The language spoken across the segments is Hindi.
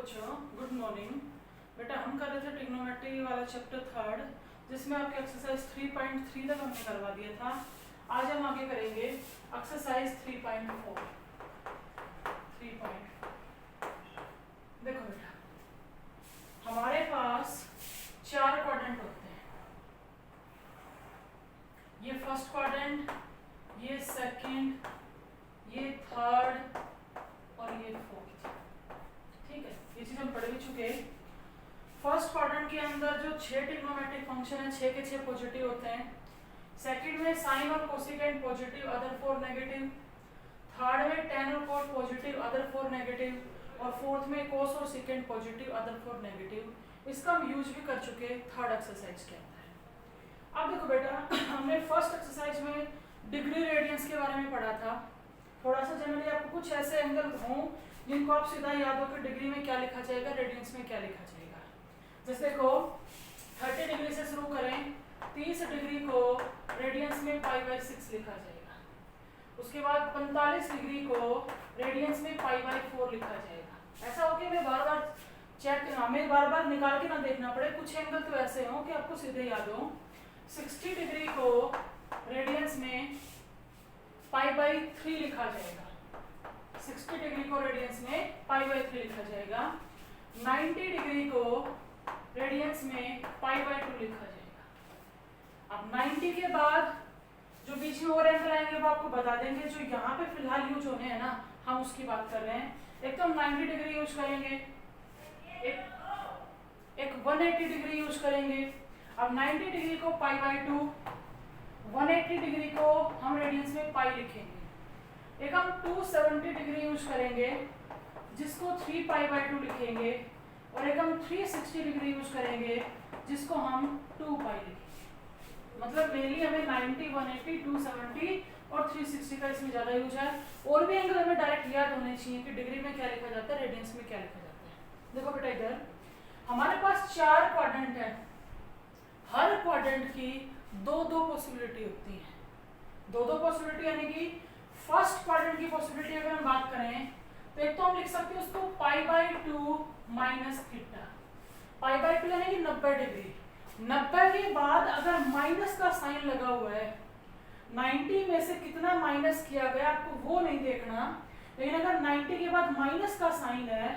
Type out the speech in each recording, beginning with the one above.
बच्चों, गुड मॉर्निंग। बेटा हम कर रहे थे ट्रिग्नोमेट्री वाला चैप्टर 3 जिसमें आपके एक्सरसाइज 3.3 तक हमने करवा दिया था। आज हम आगे करेंगे एक्सरसाइज 3.4। देखो बेटा, हमारे पास 4 क्वाड्रेंट होते हैं। ये फर्स्ट क्वाड्रेंट, ये सेकंड, ये थर्ड और ये फोर्थ। ठीक है, ये चीज हम पढ़ भी चुके हैं। फर्स्ट क्वाड्रेंट के अंदर जो 6 ट्रिग्नोमेट्रिक फंक्शन है, 6 के 6 पॉजिटिव होते हैं। सेकंड में साइन और cosecant positive, other 4 negative. Third में tan और cot पॉजिटिव, अदर 4 नेगेटिव। और फोर्थ में cos और सेकेंट पॉजिटिव, अदर 4 नेगेटिव। इसका हम यूज भी कर चुके हैं थर्ड एक्सरसाइज के अंदर। अब देखो बेटा, हमने फर्स्ट एक्सरसाइज में डिग्री रेडियंस के बारे में पढ़ा था। थोड़ा सा जनरली आपको कुछ ऐसे एंगल हों जिनको आप सीधा याद हो कि डिग्री में क्या लिखा जाएगा, रेडियंस में क्या लिखा जाएगा। जैसे देखो 30 डिग्री से शुरू करें, 30 डिग्री को रेडियंस में π/6 लिखा जाएगा। उसके बाद 45 डिग्री को रेडियंस में π/4 लिखा जाएगा। ऐसा हो कि मैं बार बार हमें बार बार निकाल के ना देखना पड़े। कुछ एंगल तो ऐसे हो कि आपको सीधे याद हो। 60 डिग्री को रेडियंस में π/3 लिखा जाएगा। 60 डिग्री को रेडियंस में π/3 लिखा जाएगा। 90 डिग्री को रेडियंस में π/2 लिखा जाएगा। अब 90 के बाद जो बीच में और एंगल आएंगे वो आपको बता देंगे। जो यहाँ पे फिलहाल यूज होने हैं ना, हम उसकी बात कर रहे हैं। एक तो हम 90 डिग्री यूज करेंगे, एक 180 डिग्री यूज करेंगे। अब 90 डिग्री को π/2, 180 डिग्री को हम रेडियंस में पाई लिखेंगे। एक हम 270 डिग्री यूज करेंगे जिसको 3π/2 लिखेंगे। और एक हम 360 डिग्री यूज करेंगे जिसको हम 2π लिखेंगे। मतलब मेनली हमें 90, 180, 270 और 360 का इसमें ज्यादा यूज है। और भी एंगल हमें डायरेक्ट याद होने चाहिए कि डिग्री में क्या लिखा जाता है, रेडियंस में क्या लिखा जाता है। देखो बेटा, इधर हमारे पास 4 क्वाड्रेंट है। हर क्वाड्रेंट की दो पॉसिबिलिटी होती है। दो पॉसिबिलिटी यानी कि फर्स्ट क्वाड्रेंट की पॉसिबिलिटी अगर हम बात करें तो एक तो हम लिख सकते हैं उसको π/2 माइनस थीटा। π/2 यानी कि 90 डिग्री। 90 के बाद अगर माइनस का साइन लगा हुआ है, 90 में से कितना माइनस किया गया आपको वो नहीं देखना, लेकिन अगर 90 के बाद माइनस का साइन है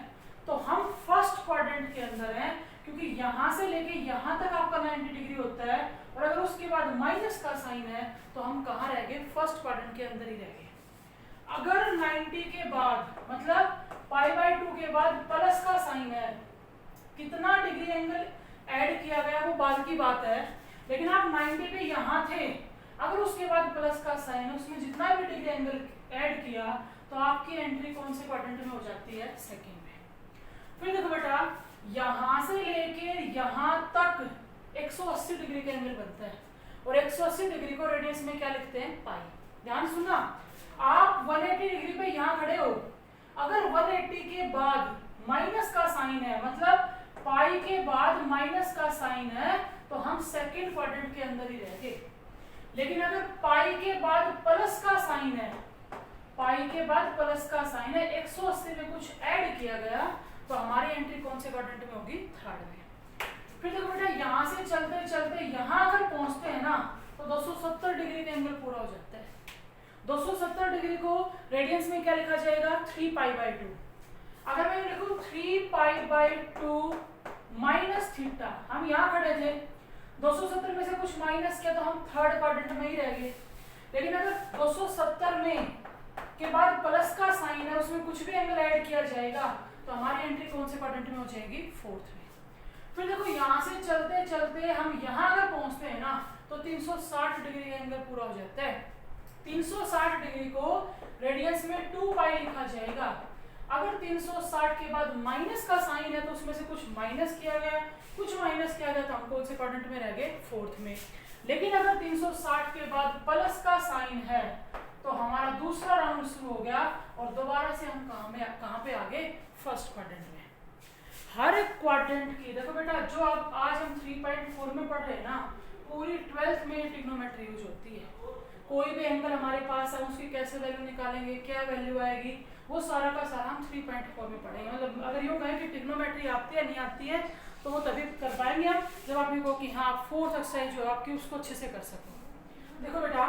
तो हम फर्स्ट क्वाड्रेंट के अंदर हैं, क्योंकि यहां से लेके यहां तक आपका 90 डिग्री होता है। और अगर उसके बाद माइनस का साइन है तो हम कहाँ रह गए, फर्स्ट क्वाड्रेंट के अंदर ही रह गए। अगर 90 के बाद मतलब π/2 के बाद प्लस का साइन है, कितना डिग्री एंगल ऐड किया गया वो बाद की बात है, लेकिन आप 90 पे यहाँ थे, अगर उसके बाद प्लस का साइन है, उसमें जितना भी डिग्री एंगल ऐड किया तो आपकी एंट्री कौन से क्वाड्रेंट में हो जाती है, सेकेंड में। फिर देखो बेटा, यहाँ से लेके यहाँ तक 180 डिग्री का एंगल बनता है। और 180 डिग्री को रेडियंस में क्या लिखते हैं, पाई। ध्यान सुनना, आप 180 डिग्री पे यहाँ खड़े हो, अगर 180 के बाद माइनस का साइन है, मतलब पाई के बाद माइनस का साइन है, तो हम सेकेंड क्वाड्रेंट के अंदर ही रह गए। लेकिन अगर पाई के बाद प्लस का साइन है, पाई के बाद प्लस का साइन है, 180 में कुछ ऐड किया गया, तो हमारी एंट्री कौन से क्वाड्रेंट में होगी, थर्ड में। फिर देखो बेटा, यहाँ से चलते चलते यहाँ अगर पहुंचते हैं ना तो 270 डिग्री का एंगल पूरा हो जाता है। 270 डिग्री को रेडियंस में क्या लिखा जाएगा, 3π/2। अगर मैं लिखूं 3π/2 माइनस थीटा, हम यहाँ खड़े थे, 270 में से कुछ माइनस किया तो हम थर्ड क्वाड्रेंट में ही रह गए। लेकिन अगर 270 में के बाद प्लस का साइन है, उसमें कुछ भी एंगल ऐड किया जाएगा तो हमारी एंट्री कौन से क्वाड्रेंट में हो जाएगी, फोर्थ में। फिर देखो, यहाँ से चलते चलते हम यहाँ अगर पहुंचते हैं ना तो 360 डिग्री का एंगल पूरा हो जाता है। 360 डिग्री को रेडियंस में 2π लिखा जाएगा। अगर 360 के बाद माइनस का साइन है तो उसमें से कुछ माइनस किया गया, कुछ माइनस किया गया, तो हम कौन से क्वाड्रेंट में रह गए, फोर्थ में। लेकिन अगर 360 के बाद प्लस का साइन है तो हमारा दूसरा राउंड शुरू हो गया और दोबारा से हम कहाँ पे आ गए, फर्स्ट क्वाड्रेंट में। हर एक क्वाड्रेंट की देखो बेटा, जो आज हम 3.4 में पढ़ रहे हैं ना, पूरी 12th में ट्रिग्नोमेट्री यूज होती है। कोई भी एंगल हमारे पास है उसकी कैसे वैल्यू निकालेंगे, क्या वैल्यू आएगी, वो सारा का सारा हम 3.4 में पढ़ेंगे। मतलब अगर यूँ कहें कि ट्रिग्नोमेट्री आती है नहीं आती है तो वो तभी कर पाएंगे हम जब आप ये कहो कि हाँ आप फोर्थ एक्सरसाइज जो आपकी उसको अच्छे से कर सको। देखो बेटा,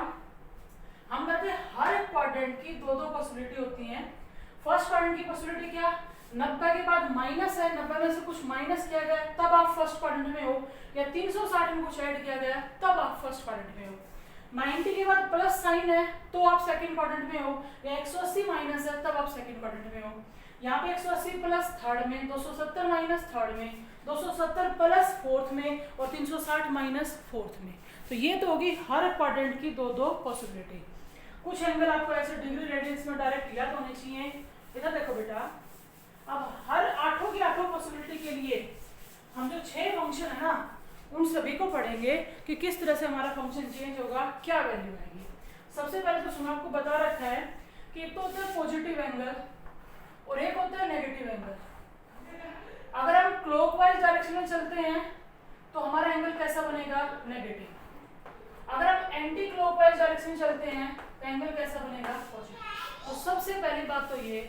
हम कहते हैं हर एक क्वाड्रेंट की दो दो पॉसिबिलिटी होती हैं। फर्स्ट क्वाड्रेंट की पॉसिबिलिटी क्या, 90 के बाद माइनस है, 90 में से कुछ माइनस किया गया तब आप फर्स्ट क्वाड्रेंट में हो, या 360 में कुछ ऐड किया गया तब आप फर्स्ट क्वाड्रेंट में हो। 90 के बाद प्लस साइन है तो आप सेकंड क्वाड्रेंट में हो, या 180 माइनस है तब आप सेकंड क्वाड्रेंट में हो। यहाँ पे 180 प्लस थर्ड में, 270 माइनस थर्ड में, 270 प्लस फोर्थ में और 360 माइनस फोर्थ में। तो ये तो होगी हर क्वाड्रेंट की दो दो पॉसिबिलिटी। कुछ एंगल आपको ऐसे डिग्री रेडियंस में डायरेक्ट याद होने चाहिए। इधर देखो बेटा, अब हर आठों की आठों पॉसिबिलिटी के लिए हम जो 6 फंक्शन है ना उन सभी को पढ़ेंगे कि किस तरह से हमारा फंक्शन चेंज होगा, क्या वैल्यू आएगी। सबसे पहले तो सुनो, आपको बता रखा है कि एक तो होता है पॉजिटिव एंगल और एक होता है नेगेटिव एंगल। अगर हम क्लॉकवाइज डायरेक्शन में चलते हैं तो हमारा एंगल कैसा बनेगा, नेगेटिव। अगर हम एंटी क्लॉकवाइज डायरेक्शन में चलते हैं तो एंगल कैसा बनेगा, पॉजिटिव। तो सबसे पहली बात तो ये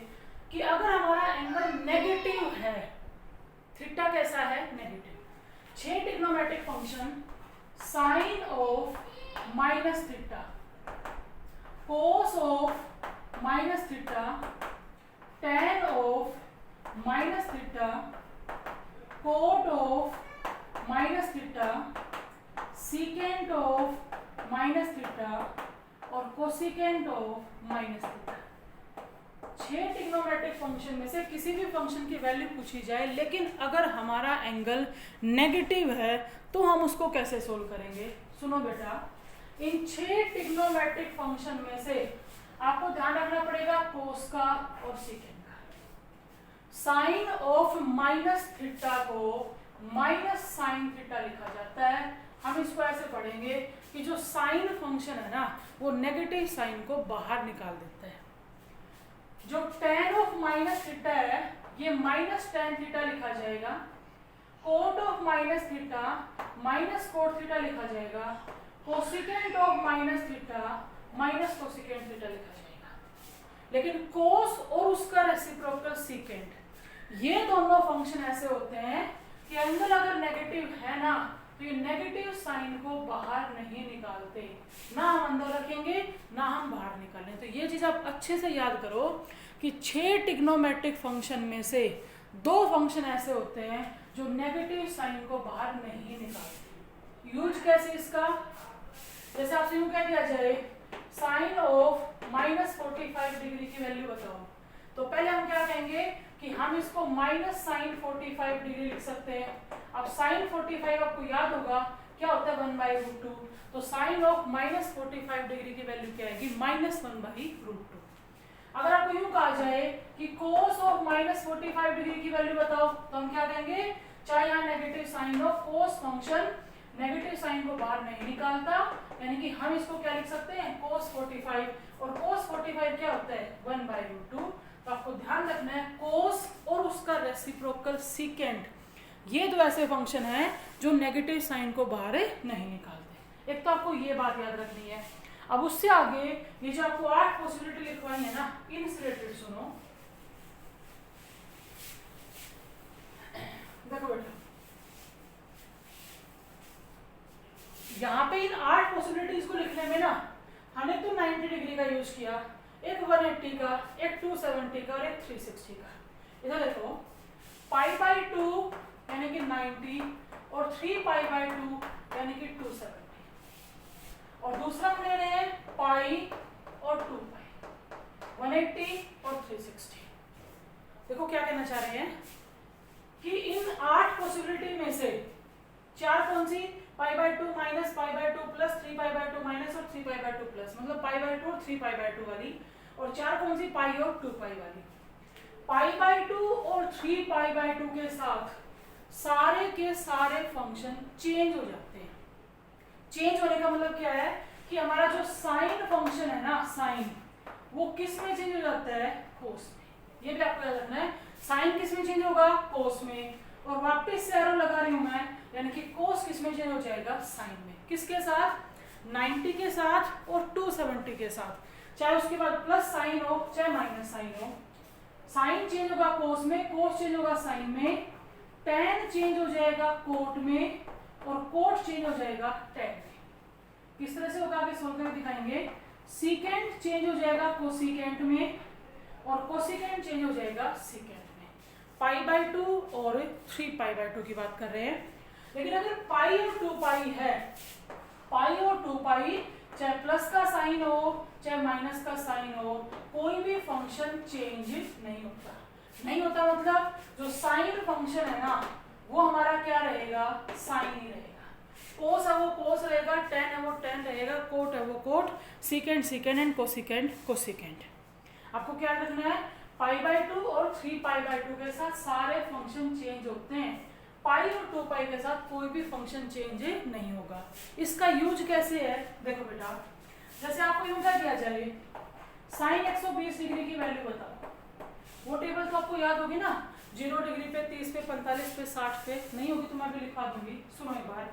कि अगर हमारा एंगल नेगेटिव है, थीटा कैसा है, negative. 6 trigonometric function sine of minus theta, cos of minus theta, tan of minus theta, cot of minus theta, secant of minus theta और cosecant of minus theta. 6 trigonometric function में से किसी भी फंक्शन की वैल्यू पूछी जाए, लेकिन अगर हमारा एंगल नेगेटिव है तो हम उसको कैसे सोल्व करेंगे। सुनो बेटा, इन 6 ट्रिग्नोमेट्रिक फंक्शन में से आपको ध्यान रखना पड़ेगा कोस का और सीकेंट का। साइन ऑफ माइनस थीटा को माइनस साइन थीटा लिखा जाता है। हम इसको ऐसे पढ़ेंगे कि जो साइन फंक्शन है ना वो नेगेटिव साइन को बाहर निकाल देता है। जो tan ऑफ माइनस थीटा है ये माइनस tan थीटा लिखा जाएगा, cot of minus theta minus cot theta लिखा जाएगा, cosecant of minus theta minus cosecant theta लिखा जाएगा। लेकिन कोस और उसका रेसिप्रोकल सीकेंट, ये दोनों फंक्शन ऐसे होते हैं कि एंगल अगर नेगेटिव है ना तो ये नेगेटिव साइन को बाहर नहीं निकालते, ना हम अंदर रखेंगे ना हम बाहर निकालें। तो ये चीज आप अच्छे से याद करो कि 6 ट्रिग्नोमेट्रिक फंक्शन में से 2 फंक्शन ऐसे होते हैं जो नेगेटिव साइन को बाहर नहीं निकालते। यूज कैसे इसका, जैसे आपसे यूं कह दिया जाए साइन ऑफ माइनस 45 डिग्री की वैल्यू बताओ, तो पहले हम क्या कहेंगे कि हम इसको माइनस साइन 45 डिग्री लिख सकते हैं। अब साइन 45 आपको याद होगा क्या होता है, 1/√2। तो साइन ऑफ माइनस 45 डिग्री की वैल्यू क्या आएगी, -1/√2। अगर आपको यूं कहा जाए कि कोस ऑफ माइनस 45 डिग्री की वैल्यू बताओ तो हम क्या कहेंगे, चाहे यहाँ negative sign of cos function negative sign को बाहर नहीं निकालता, यानी कि हम इसको क्या लिख सकते हैं, cos 45। और cos 45 क्या होता है, 1/√2। तो आपको ध्यान रखना है कोस और उसका रेसिप्रोकल सीकेंट, ये दो ऐसे फंक्शन हैं जो नेगेटिव साइन को बाहर नहीं निकालते। एक तो आपको ये बात याद रखनी है। अब उससे आगे ये जो आपको 8 पॉसिबिलिटी लिखवाई है ना, इनसे रिलेटेड सुनो। देखो बेटा, यहाँ पे इन 8 पॉसिबिलिटीज को लिखने में ना हमने तो 90 डिग्री का यूज किया, एक 180 का, एक 270 का और एक 360 का। इधर देखो π/2 यानी कि 90 और 3π/2 यानी कि 270, और दूसरा हम ले रहे हैं π और 2π, 180 और 360। देखो क्या कहना चाह रहे हैं कि इन 8 पॉसिबिलिटी में से 4 कौन सी, π/2 माइनस π/2 प्लस 3π/2 माइनस और 3π/2 प्लस, मतलब π/2 और 3π/2 वाली, और 4 कौन सी, π और 2π वाली। π/2 और 3π/2 के साथ सारे के सारे फंक्शन चेंज हो जाते हैं। चेंज होने का मतलब क्या है कि हमारा जो साइन फंक्शन है ना, साइन, वो किस में चेंज हो जाता है, कोस में। ये भी आपको याद रखना है, साइन किस में चेंज होगा, कोस में। और वापस से एरो लगा रही हूं मैं, यानी कि कोस किस में चेंज हो जाएगा, साइन में। किसके साथ, 90 के साथ और 270 के साथ, चाहे उसके बाद प्लस साइन हो चाहे माइनस साइन हो। साइन चेंज होगा कोस में, कोस चेंज होगा साइन में, टेन चेंज हो जाएगा कोट में और कोट चेंज हो जाएगा टेन में। किस तरह से होगा आगे सोल्व करके दिखाएंगे। सीकेंट चेंज हो जाएगा कोसिकेंट में और कोसिकेंट चेंज हो जाएगा सीकेंट में। π/2 और 3π/2 की बात कर रहे हैं। लेकिन अगर पाई और 2 पाई है, पाई और 2 पाई चाहे प्लस का साइन हो चाहे माइनस का साइन हो, कोई भी फंक्शन चेंज नहीं होता। नहीं होता मतलब जो साइन फंक्शन है ना वो हमारा क्या रहेगा, साइन ही रहेगा। कोस है वो कोस रहेगा, टेन है वो टेन रहेगा, कोट है वो cot, secant secant and cosecant cosecant. आपको क्या रखना है, π/2 और 3π/2 के साथ सारे फंक्शन चेंज होते हैं, पाई और 2 पाई के साथ कोई भी फंक्शन चेंज नहीं होगा। इसका यूज कैसे है, देखो बेटा, जैसे आपको यूज क्या दिया जाए, साइन 120 डिग्री की वैल्यू बताओ। वो टेबल तो आपको याद होगी ना, 0 डिग्री पे, 30 पे, 45 पे, 60 पे, नहीं होगी तो मैं भी लिखवा दूंगी। सुनो एक बार,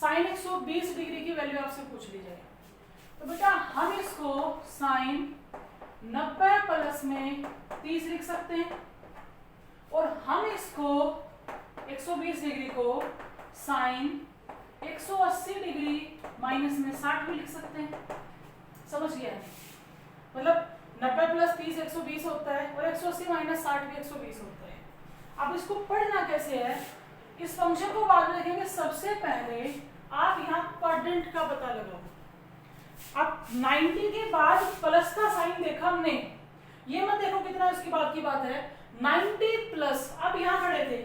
साइन 120 डिग्री की वैल्यू आपसे पूछ ली जाए तो बेटा हम इसको साइन 90 प्लस में 30 लिख सकते हैं और हम इसको 120 डिग्री को साइन 180 डिग्री माइनस में 60 भी लिख सकते हैं। समझ गया है, मतलब 90 प्लस 30 120 होता है और 180 माइनस 60 भी 120 होता है। अब इसको पढ़ना कैसे है, इस फंक्शन को बाद में देखेंगे। सबसे पहले आप यहाँ क्वाड्रेंट का पता लगाओ। अब 90 के बाद प्लस का साइन देखा हमने, ये मत देखो कितना उसके बाद की बात है, 90 प्लस, अब यहाँ खड़े थे,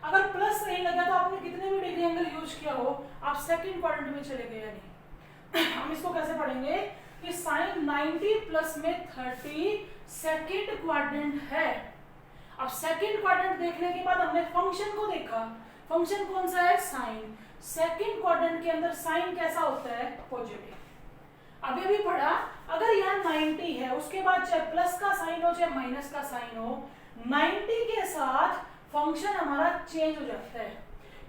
अगर प्लस नहीं लगा तो आपने कितने भी डिग्री एंगल यूज किया हो आप सेकंड क्वाड्रेंट में चले गए या नहीं। हम इसको कैसे पढ़ेंगे कि साइन 90 प्लस में 30 सेकंड क्वाड्रेंट है। अब सेकंड क्वाड्रेंट देखने के बाद हमने फंक्शन को देखा, फंक्शन कौन सा है, साइन। सेकंड क्वाड्रेंट के अंदर साइन कैसा होता है, पॉजिटिव। अभी भी पढ़ा, अगर यहाँ 90 है उसके बाद चाहे प्लस का साइन हो चाहे माइनस का साइन हो, 90 के साथ फंक्शन हमारा चेंज हो जाता है।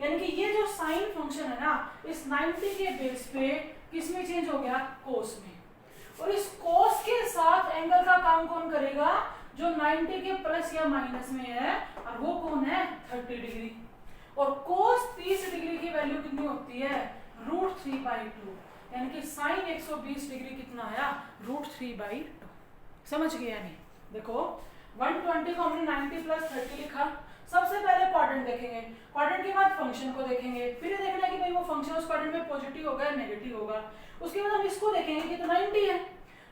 यानी कि ये जो साइन फंक्शन है ना, इस 90 के बेस पे किस में चेंज हो गया, कोस में। और इस कोस के साथ एंगल का काम कौन करेगा, जो 90 के प्लस या माइनस में है, और वो कौन है, 30 डिग्री। और कोस 30 डिग्री की वैल्यू कितनी होती है, √3/2। यानी कि साइन 120 डिग्री कितना आया, √3/2। समझ गया नहीं। देखो 120 को हमने 90 प्लस 30 लिखा। सबसे पहले क्वाड्रेंट देखेंगे, क्वाड्रेंट के बाद फंक्शन को देखेंगे, फिर देखना है कि भाई वो फंक्शन उस क्वाड्रेंट में पॉजिटिव होगा या नेगेटिव होगा। उसके बाद हम इसको देखेंगे कि तो 90 है,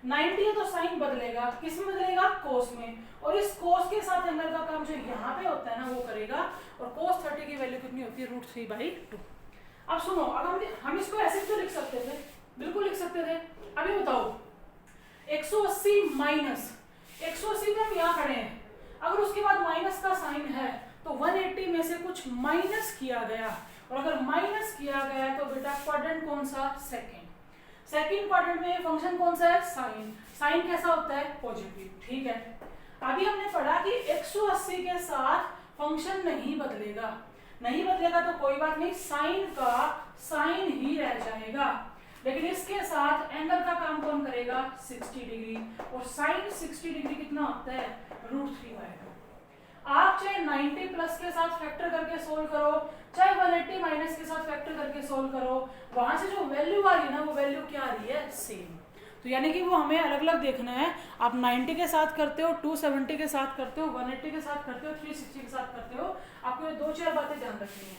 90 है तो साइन बदलेगा, किस में बदलेगा, कोस में। और इस कोस के साथ एंगल का काम जो यहाँ पे होता है ना वो करेगा। और कोस 30 की वैल्यू कितनी होती है, √3/2। अब सुनो, अब हम इसको ऐसे तो लिख सकते थे, बिल्कुल लिख सकते थे। अभी बताओ 180 माइनस 180 में हम यहाँ खड़े हैं, अगर उसके बाद माइनस का साइन है तो 180 में से कुछ माइनस किया गया, और अगर माइनस किया गया तो बेटा क्वाड्रेंट कौन सा, सेकंड। सेकंड क्वाड्रेंट में फंक्शन कौन सा है, साइन। साइन कैसा होता है, पॉजिटिव। ठीक है, अभी हमने पढ़ा कि 180 के साथ फंक्शन नहीं बदलेगा। नहीं बदलेगा तो कोई बात नहीं, साइन का साइन ही रह जाएगा। लेकिन इसके साथ एंगल का काम कौन करेगा, 60 डिग्री। और साइन 60 डिग्री कितना होता है, √3/2। आप चाहे 90 प्लस के साथ फैक्टर करके सोल्व करो, चाहे 180 माइनस के साथ फैक्टर करके सोल्व करो, वहां से जो वैल्यू आ रही है ना वो वैल्यू क्या आ रही है, सेम। तो यानी कि वो हमें अलग अलग देखना है। आप 90 के साथ करते हो, 270 के साथ करते हो, 180 के साथ करते हो, 360 के साथ करते हो, आपको ये 2-4 बातें ध्यान रखनी है।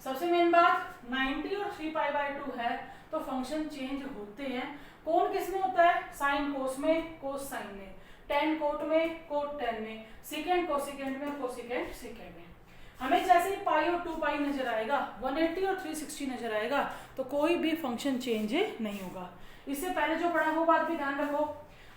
सबसे मेन बात 90 और 3π/2 है तो फंक्शन चेंज होते हैं। कौन किस में होता है, साइन कोस में, कोस साइन में, टेन कोट में, कोट टेन में, सीकेंट कोसिकेंट में, कोसिकेंट सीकेंट में। हमें जैसे ही पाई और 2 पाई नजर आएगा, 180 और 360 नजर आएगा तो कोई भी फंक्शन चेंज नहीं होगा। इससे पहले जो पढ़ा वो बात भी ध्यान रखो,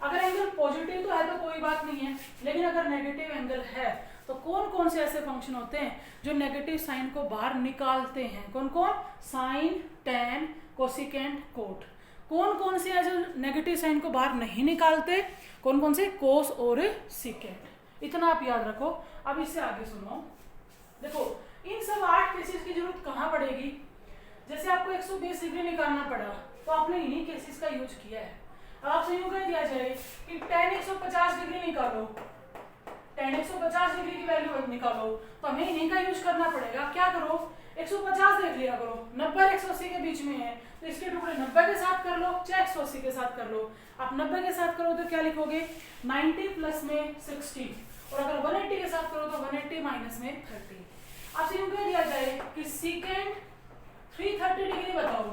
अगर एंगल पॉजिटिव तो है तो कोई बात नहीं है, लेकिन अगर नेगेटिव एंगल है तो कौन कौन से ऐसे फंक्शन होते हैं जो नेगेटिव साइन को बाहर निकालते हैं, कौन कौन, साइन, टेन, कोसिकेंट, कोट। कौन कौन से ऐसे नेगेटिव साइन को बाहर नहीं निकालते, कौन कौन से, कोस और सीकेंट। इतना आप याद रखो। अब इससे आगे सुनो, देखो इन सब 8 केसेस की जरूरत कहाँ पड़ेगी। जैसे आपको 120 डिग्री निकालना पड़ा तो आपने इन्हीं केसेस का यूज किया है। अब आपसे यूं कह दिया जाए कि tan 150 डिग्री निकालो, tan 150 डिग्री की वैल्यू निकालो, तो हमें इन्हीं का यूज करना पड़ेगा। क्या करो, 150 देख लिया करो, 90 और 180 के बीच में है, तो इसके टुकड़े 90 के साथ कर लो चाहे 180 के साथ कर लो। आप 90 के साथ करो तो क्या लिखोगे, 90 प्लस में 60, और अगर 180 के साथ करो तो 180 माइनस में 30। आपसे यूं कह दिया जाए कि सीकेंड 330 डिग्री बताओ,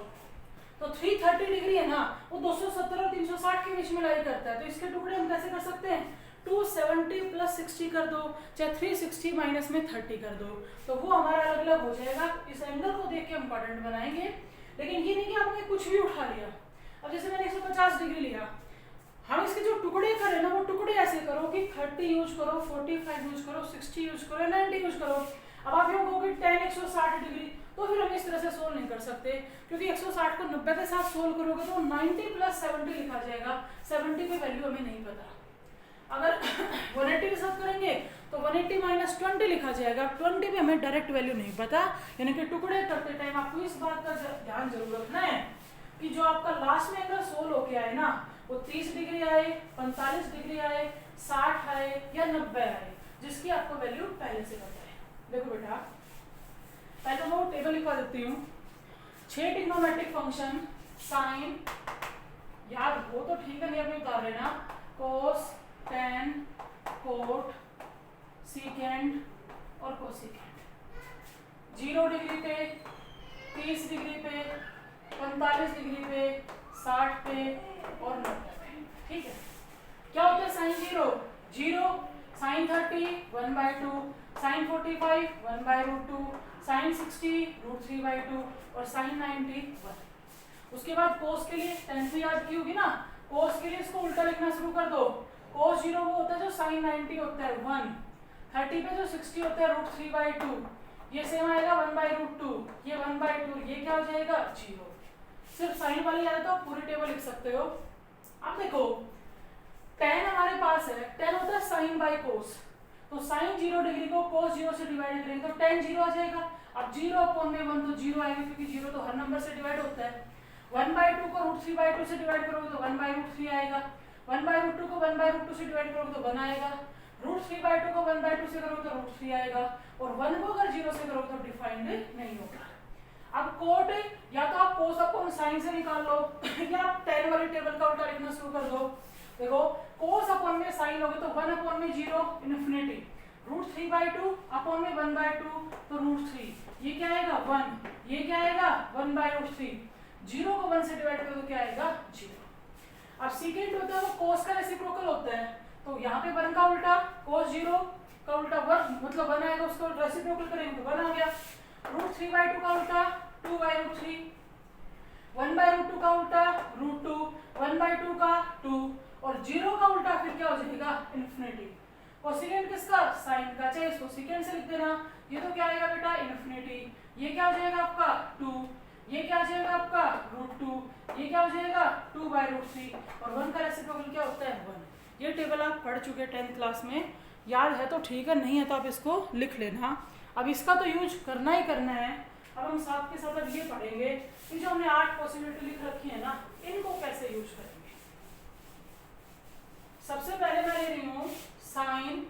तो 330 डिग्री है ना, वो 270 और 360 के बीच में लाई करता है, तो इसके टुकड़े हम कैसे कर सकते हैं, 270 प्लस 60 कर दो चाहे 360 माइनस में 30 कर दो, तो वो हमारा अलग अलग हो जाएगा। इस एंगल को देख के हम क्वाड्रेंट बनाएंगे, लेकिन ये नहीं कि आपने कुछ भी उठा लिया। अब जैसे मैंने 150 डिग्री लिया, हम इसके जो टुकड़े करें ना, वो टुकड़े ऐसे करो कि 30 यूज करो, 45 यूज करो, 60 यूज करो, 90 यूज करो। अब आप यूँ कहोगे tan 160 डिग्री, तो फिर हम इस तरह से सोल्व नहीं कर सकते, क्योंकि 160 को 90 के साथ सोल्व करोगे तो 90 प्लस 70 लिखा जाएगा, 70 पे वैल्यू हमें नहीं पता। अगर 180 के साथ करेंगे तो 180 माइनस 20 लिखा जाएगा, 20 पे हमें डायरेक्ट वैल्यू नहीं पता। यानी कि टुकड़े करते टाइम आपको इस बात का ध्यान जरूर रखना है कि जो आपका लास्ट में एंगल सोल्व होके आए ना, वो 30 डिग्री आए, 45 डिग्री आए, 60 आए या 90 आए, जिसकी आपको वैल्यू पहले से पता है। देखो बेटा, पहले तो मैं टेबल लिखवा देती हूँ। 6 ट्रिग्नोमेट्रिक फंक्शन साइन, याद हो तो ठीक है, नहीं अपने उतार लेना, कोस, टेन, कोट, सीकेंड और कोसिकेंड। 0 डिग्री पे, 30 डिग्री पे, 45 डिग्री पे, 60 पे और 90 पे। ठीक है, क्या होता है साइन 0, 0, साइन 30 1/2, साइन 45 1/√2, साइन 60 √3/2 और साइन 90 1। उसके बाद कोस के लिए टेन से याद की होगी ना, कोस के लिए इसको उल्टा लिखना शुरू कर दो। कोस 0 वो होता है जो साइन 90 होता है 1, 30 पे जो 60 होता है √3/2, ये सेम आएगा 1/√2, ये 1/2, ये क्या हो जाएगा 0। सिर्फ साइन वाली याद है तो आप पूरी टेबल लिख सकते हो। अब देखो tan हमारे पास है, tan होता है साइन बाई कोस, तो साइन 0 डिग्री को कोस 0 से डिवाइड करेंगे तो tan 0 आ जाएगा। अब 0 अपॉन में 1 तो 0 आएगा, क्योंकि 0 तो हर नंबर से डिवाइड होता है। 1/2 को √3/2 से डिवाइड करोगे तो 1/√3 आएगा, 1/√2 को 1/√2 से डिवाइड करोगे तो 1 आएगा, √3/2 को 1/2 से करोगे तो √3 आएगा, और 1 को अगर 0 से करोगे तो डिफाइंड नहीं होगा। अब कोट या तो आप कोस अपॉन साइन से निकाल लो या आप tan वाली टेबल का उल्टा लिखना शुरू कर दो। देखो कोस अपॉन में साइन लोगे तो 1 अपॉन में 0 इन्फिनिटी, √3/2 अपॉन में 1/2 तो √3, ये क्या आएगा 1, ये क्या आएगा 1/√3, 0 को 1 से डिवाइड करो तो क्या आएगा 0। अब सीकेंड होता है वो कोस का रेसिप्रोकल होता है, तो यहाँ पे 1 का उल्टा कोस 0 का उल्टा 1 मतलब 1 आएगा, उसको रेसिप्रोकल करेंगे तो 1 आ गया। √3/2 का उल्टा 2/√3, 1/√2 का उल्टा √2, 1/2 का 2 और 0 का उल्टा फिर क्या हो जाएगा इन्फिनिटी। कोसेकेंड किसका, साइन का, चाहे इसको सेकेंड से लिख देना। ये तो क्या आएगा बेटा इन्फिनिटी, ये क्या हो जाएगा आपका 2, ये क्या हो जाएगा आपका √2, ये क्या हो जाएगा 2/√3 और 1 का रेसिप्रोकल क्या होता है 1। ये टेबल आप पढ़ चुके हैं 10th क्लास में, याद है तो ठीक है, नहीं है तो आप इसको लिख लेना। अब इसका तो यूज करना ही करना है। अब हम साथ के साथ अब ये पढ़ेंगे कि जो हमने 8 पॉसिबिलिटी लिख रखी है ना, इनको कैसे यूज करेंगे। सबसे पहले मैं ले रही हूँ sine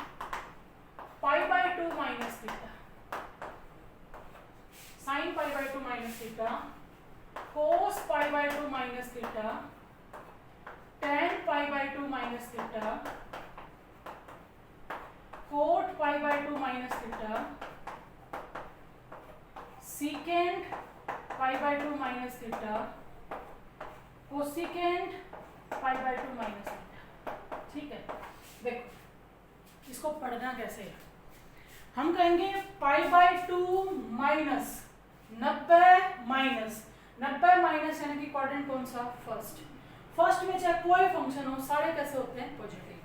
π/2 minus theta, sine π/2 minus theta, cos π/2 minus theta, tan π/2 minus theta, cot π/2 minus theta, secant π/2 minus theta, cosecant π/2 minus theta. ठीक है, देखो इसको पढ़ना कैसे है। हम कहेंगे π/2 माइनस 90 माइनस यानी कि क्वाड्रेंट कौन सा, फर्स्ट में चाहे कोई फंक्शन हो सारे कैसे होते हैं पॉजिटिव।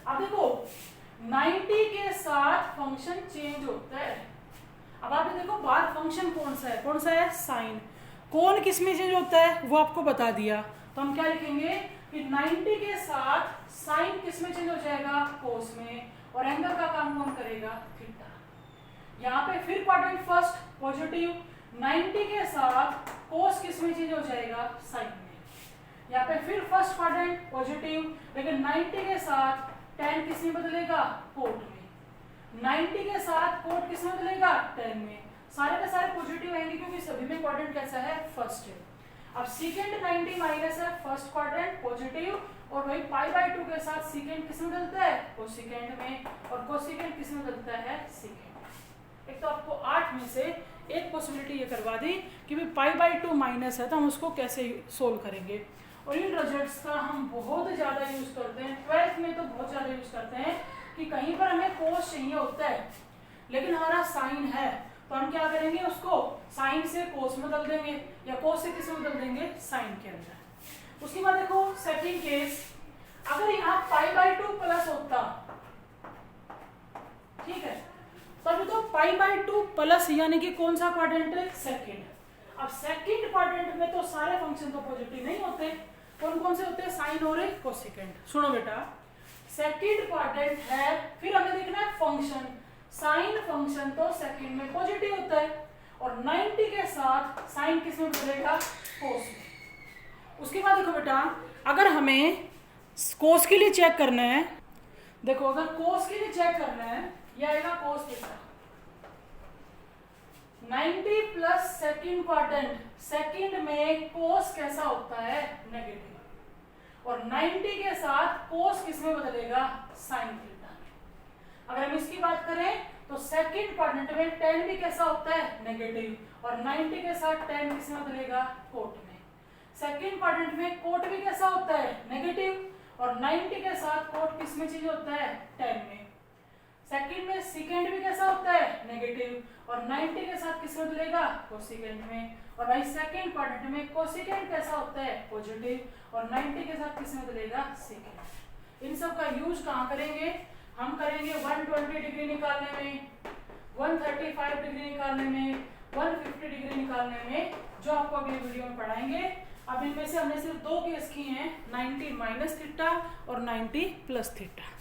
अब देखो 90 के साथ फंक्शन चेंज होता है। अब आप देखो बाहर फंक्शन कौन सा है साइन, कौन किस में चेंज होता है वो आपको बता दिया, तो हम क्या लिखेंगे कि 90 के साथ साइन किस में चेंज हो जाएगा कोस में, और एंगल का काम कौन करेगा थीटा। यहाँ पे फिर क्वाड्रेंट फर्स्ट पॉजिटिव, 90 के साथ कोस किस में चेंज हो जाएगा साइन में, यहाँ पे फिर फर्स्ट क्वाड्रेंट पॉजिटिव, लेकिन 90 के साथ tan किस में बदलेगा, कोट में। 90 के साथ कोट किस में बदलेगा, tan में। सारे के सारे पॉजिटिव आएंगे क्योंकि सभी में क्वाड्रेंट कैसा है, फर्स्ट है। अब सेकेंड 90 माइनस है फर्स्ट क्वाड्रेंट पॉजिटिव, और वही π/2 के साथ सेकेंड किस में बदलता है, कोसेकेंड में, और कोसेकेंड किस में बदलता है, सेकेंड। एक तो आपको 8 में से एक पॉसिबिलिटी ये करवा दी कि भाई π/2 माइनस है तो हम उसको कैसे सोल्व करेंगे। और इन रिजल्ट्स का हम बहुत ज़्यादा यूज़ करते हैं, 12th में तो बहुत ज़्यादा यूज़ करते हैं कि कहीं पर हमें कोस चाहिए होता है लेकिन हमारा साइन है, तो हम क्या करेंगे, उसको साइन से कोस में बदल देंगे या कोस से किस में बदल देंगे, साइन के अंदर। उसके बाद देखो सेकंड केस, अगर यहाँ π/2 प्लस होता, ठीक है, तब तो π/2 प्लस यानी कि कौन सा क्वाड्रेंट है, सेकंड। अब सेकंड क्वाड्रेंट में तो सारे फंक्शन तो पॉजिटिव नहीं होते, कौन कौन से होते हैं, साइन और कोसेकेंड। सुनो बेटा, सेकंड क्वाड्रेंट है, फिर हमें देखना है फंक्शन, साइन फंक्शन तो सेकंड में पॉजिटिव होता है, और 90 के साथ साइन किस में बदलेगा, कोस में। उसके बाद देखो बेटा, अगर हमें कोस के लिए चेक करना है, देखो अगर कोस के लिए चेक करना है, यह आएगा cos theta. 90 plus second quadrant, second में कोस कैसा होता है, नेगेटिव, और 90 के साथ कोस किस में बदलेगा, साइन थीटा में। अगर हम इसकी बात करें तो सेकंड क्वाड्रेंट में tan भी कैसा होता है, नेगेटिव, और 90 के साथ tan किस में बदलेगा, कोट में। सेकंड क्वाड्रेंट में कोट भी कैसा होता है, नेगेटिव, और 90 के साथ कोट किस में चेंज होता है, tan में। सेकंड में सेकंड भी कैसा होता है, नेगेटिव, और 90 के साथ किस में बदलेगा, कोसेकेंड में। और भाई सेकंड क्वाड्रेंट में कोसेकेंड कैसा होता है, पॉजिटिव, और 90 के साथ किस में बदलेगा, सेकंड। इन सब का यूज कहाँ करेंगे, हम करेंगे 120 डिग्री निकालने में, 135 डिग्री निकालने में, 150 डिग्री निकालने में, जो आपको अगले वीडियो में पढ़ाएंगे। अब इनमें से हमने सिर्फ 2 केस किए हैं, 90 माइनस थीटा और 90 प्लस थीटा।